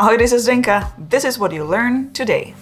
Ahoy, this is Zdenka. This is what you learn today.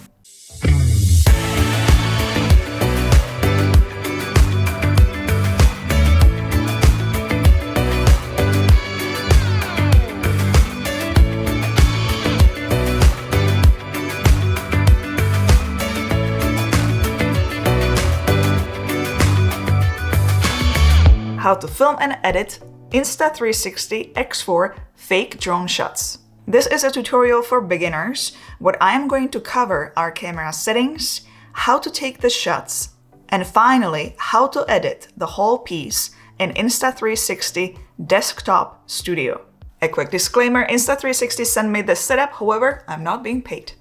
How to film and edit Insta360 X4 fake drone shots. This is a tutorial for beginners. What I am going to cover are camera settings, how to take the shots, and finally, how to edit the whole piece in Insta360 Desktop Studio. A quick disclaimer, Insta360 sent me this setup, however, I'm not being paid.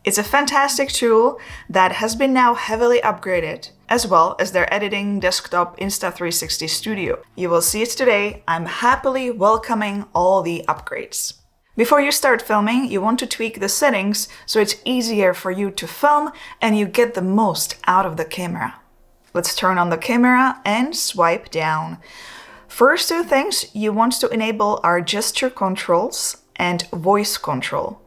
It's a fantastic tool that has been now heavily upgraded, as well as their editing desktop Insta360 Studio. You will see it today. I'm happily welcoming all the upgrades. Before you start filming, you want to tweak the settings so it's easier for you to film and you get the most out of the camera. Let's turn on the camera and swipe down. First two things you want to enable are gesture controls and voice control.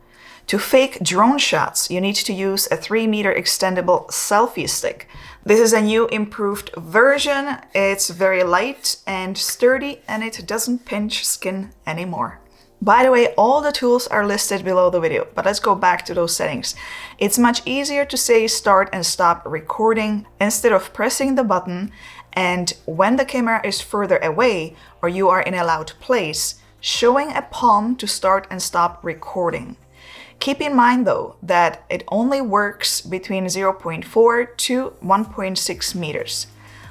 To fake drone shots, you need to use a 3-meter extendable selfie stick. This is a new improved version. It's very light and sturdy and it doesn't pinch skin anymore. By the way, all the tools are listed below the video, but let's go back to those settings. It's much easier to say start and stop recording instead of pressing the button, and when the camera is further away or you are in a loud place, showing a palm to start and stop recording. Keep in mind though that it only works between 0.4 to 1.6 meters.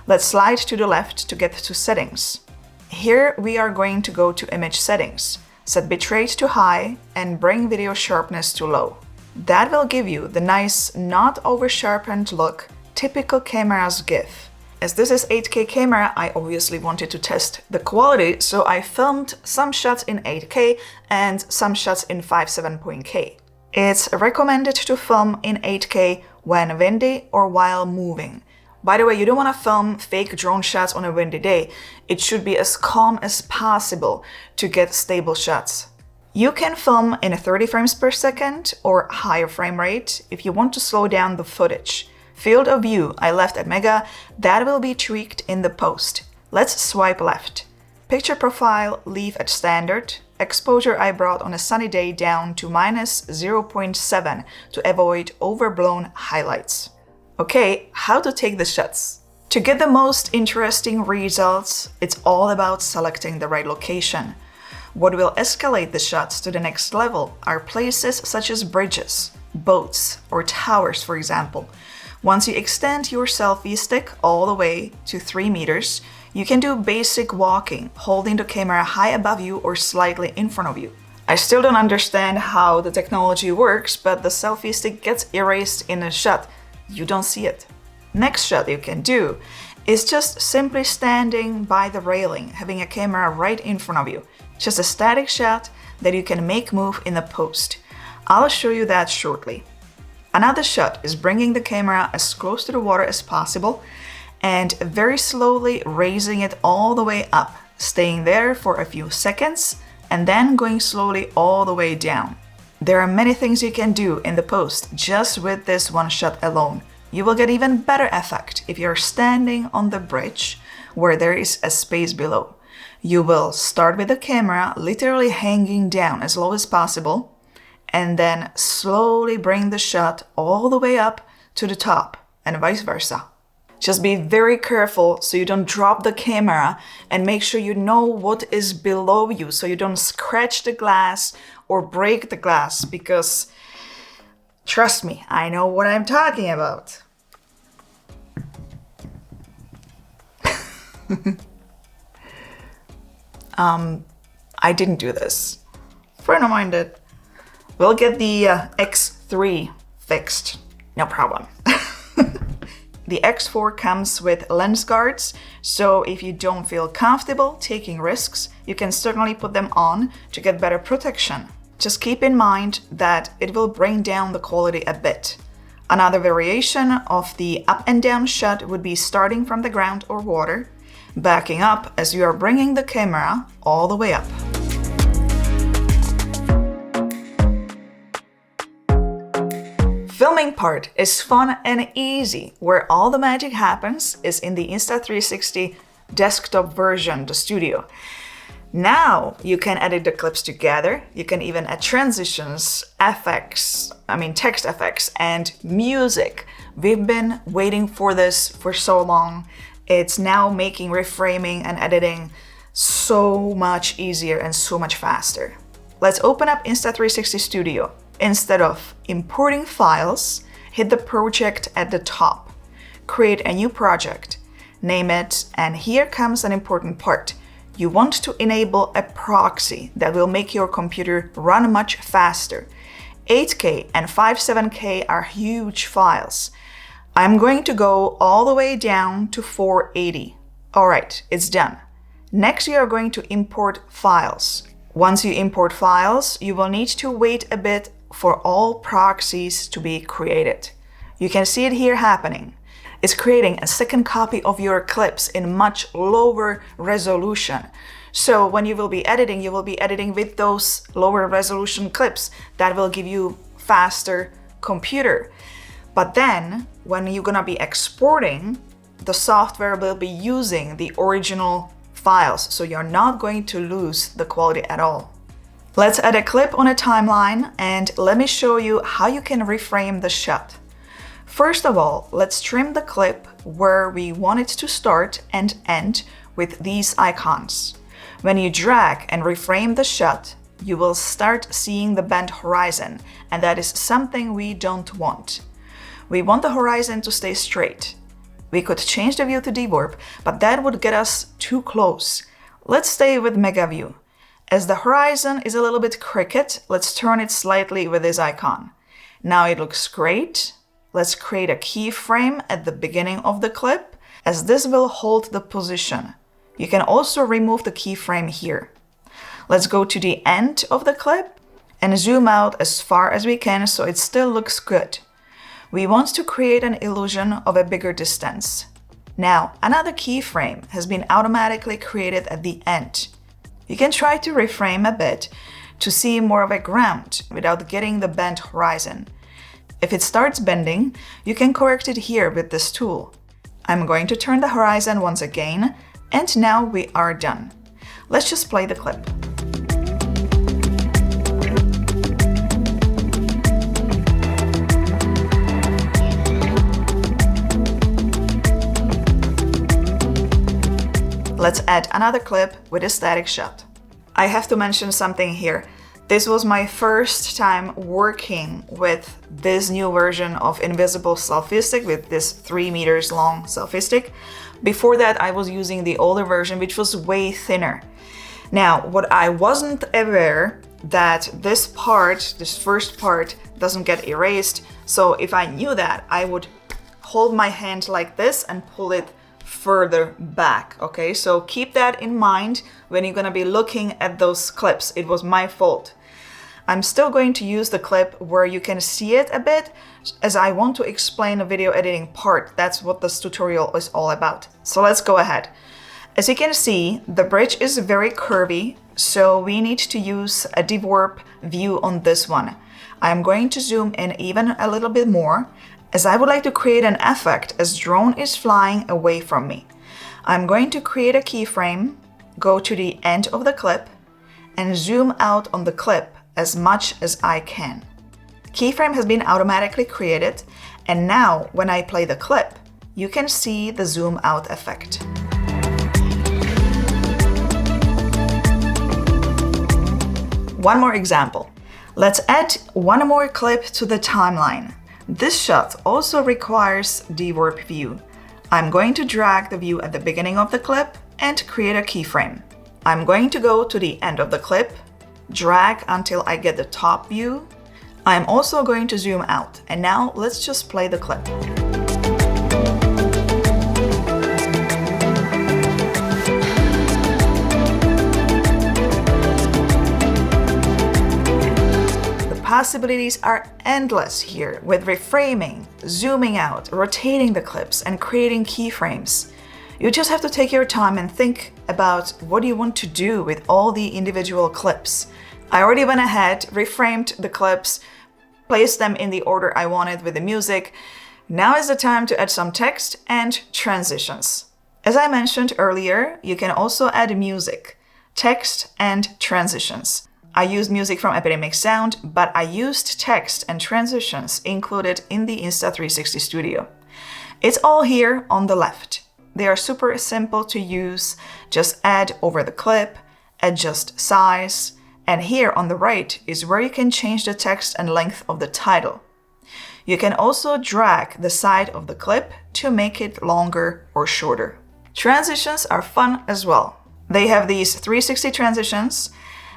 Let's slide to the left to get to settings. Here we are going to go to image settings. Set bitrate to high and bring video sharpness to low. That will give you the nice, not over-sharpened look typical cameras give. As this is 8K camera, I obviously wanted to test the quality, so I filmed some shots in 8K and some shots in 5.7.K. It's recommended to film in 8K when windy or while moving. By the way, you don't want to film fake drone shots on a windy day. It should be as calm as possible to get stable shots. You can film in 30 frames per second or higher frame rate if you want to slow down the footage. Field of view I left at Mega, that will be tweaked in the post. Let's swipe left. Picture profile leave at standard. Exposure I brought on a sunny day down to minus 0.7 to avoid overblown highlights. Okay, how to take the shots. To get the most interesting results, it's all about selecting the right location. What will escalate the shots to the next level are places such as bridges, boats, or towers, for example. Once you extend your selfie stick all the way to 3 meters, you can do basic walking, holding the camera high above you or slightly in front of you. I still don't understand how the technology works, but the selfie stick gets erased in a shot. You don't see it. Next shot you can do is just simply standing by the railing, having a camera right in front of you. Just a static shot that you can make move in the post. I'll show you that shortly. Another shot is bringing the camera as close to the water as possible and very slowly raising it all the way up, staying there for a few seconds and then going slowly all the way down. There are many things you can do in the post just with this one shot alone. You will get even better effect if you're standing on the bridge where there is a space below. You will start with the camera literally hanging down as low as possible and then slowly bring the shot all the way up to the top and vice versa. Just be very careful so you don't drop the camera and make sure you know what is below you so you don't scratch the glass or break the glass, because trust me, I know what I'm talking about. I didn't do this. Friend of mine did. We'll get the X3 fixed. No problem. The X4 comes with lens guards, so if you don't feel comfortable taking risks, you can certainly put them on to get better protection. Just keep in mind that it will bring down the quality a bit. Another variation of the up and down shot would be starting from the ground or water, backing up as you are bringing the camera all the way up. filming part is fun and easy. Where all the magic happens is in the Insta360 desktop version, the studio. Now you can edit the clips together. You can even add transitions, effects, text effects and music. We've been waiting for this for so long. It's now making reframing and editing so much easier and so much faster. Let's open up Insta360 Studio. Instead of importing files, hit the project at the top. Create a new project, name it, and here comes an important part. You want to enable a proxy that will make your computer run much faster. 8K and 57K are huge files. I'm going to go all the way down to 480. All right, it's done. Next, you are going to import files. Once you import files, you will need to wait a bit for all proxies to be created. You can see it here happening. It's creating a second copy of your clips in much lower resolution. So when you will be editing with those lower resolution clips that will give you faster computer. But then when you're gonna be exporting, the software will be using the original files, so you're not going to lose the quality at all. Let's add a clip on a timeline and let me show you how you can reframe the shot. First of all, let's trim the clip where we want it to start and end with these icons. When you drag and reframe the shot, you will start seeing the bent horizon, and that is something we don't want. We want the horizon to stay straight. We could change the view to dewarp, but that would get us too close. Let's stay with mega view. As the horizon is a little bit crooked, let's turn it slightly with this icon. Now it looks great. Let's create a keyframe at the beginning of the clip, as this will hold the position. You can also remove the keyframe here. Let's go to the end of the clip and zoom out as far as we can so it still looks good. We want to create an illusion of a bigger distance. Now, another keyframe has been automatically created at the end. You can try to reframe a bit to see more of a ground without getting the bent horizon. If it starts bending, you can correct it here with this tool. I'm going to turn the horizon once again, and now we are done. Let's just play the clip. Let's add another clip with a static shot. I have to mention something here. This was my first time working with this new version of invisible selfie stick, with this 3 meters long selfie stick. Before that, I was using the older version, which was way thinner. Now, what I wasn't aware that this first part doesn't get erased. So if I knew that, I would hold my hand like this and pull it further back. Okay, so keep that in mind when you're gonna be looking at those clips. It was my fault. I'm still going to use the clip where you can see it a bit, as I want to explain the video editing part. That's what this tutorial is all about. So let's go ahead. As you can see, the bridge is very curvy, so we need to use a dewarp view on this one. I'm going to zoom in even a little bit more, as I would like to create an effect as drone is flying away from me. I'm going to create a keyframe, go to the end of the clip, and zoom out on the clip as much as I can. Keyframe has been automatically created, and now when I play the clip, you can see the zoom out effect. One more example. Let's add one more clip to the timeline. This shot also requires dewarp view. I'm going to drag the view at the beginning of the clip and create a keyframe. I'm going to go to the end of the clip, drag until I get the top view. I'm also going to zoom out, and now let's just play the clip. Possibilities are endless here with reframing, zooming out, rotating the clips, and creating keyframes. You just have to take your time and think about what you want to do with all the individual clips. I already went ahead, reframed the clips, place them in the order I wanted with the music. Now is the time to add some text and transitions. As I mentioned earlier, you can also add music, text, and transitions. I used music from Epidemic Sound, but I used text and transitions included in the Insta360 Studio. It's all here on the left. They are super simple to use. Just add over the clip, adjust size, and here on the right is where you can change the text and length of the title. You can also drag the side of the clip to make it longer or shorter. Transitions are fun as well. They have these 360 transitions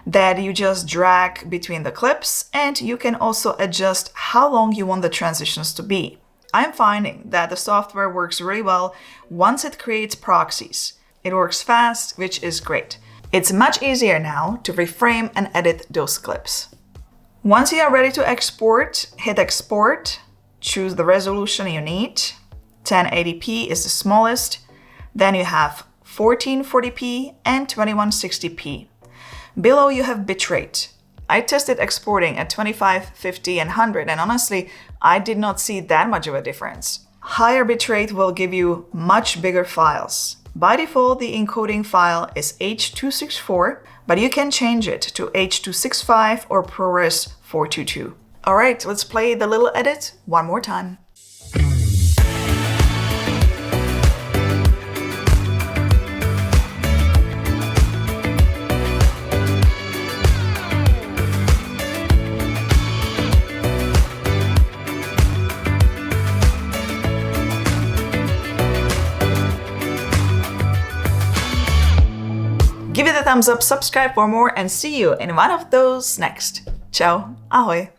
that you just drag between the clips, and you can also adjust how long you want the transitions to be. I'm finding that the software works really well once it creates proxies. It works fast, which is great. It's much easier now to reframe and edit those clips. Once you are ready to export, hit export, choose the resolution you need. 1080p is the smallest. Then you have 1440p and 2160p. Below you have bitrate. I tested exporting at 25, 50, and 100, and honestly, I did not see that much of a difference. Higher bitrate will give you much bigger files. By default, the encoding file is H.264, but you can change it to H.265 or ProRes 422. All right, let's play the little edit one more time. Give it a thumbs up, subscribe for more, and see you in one of those next. Ciao, ahoj!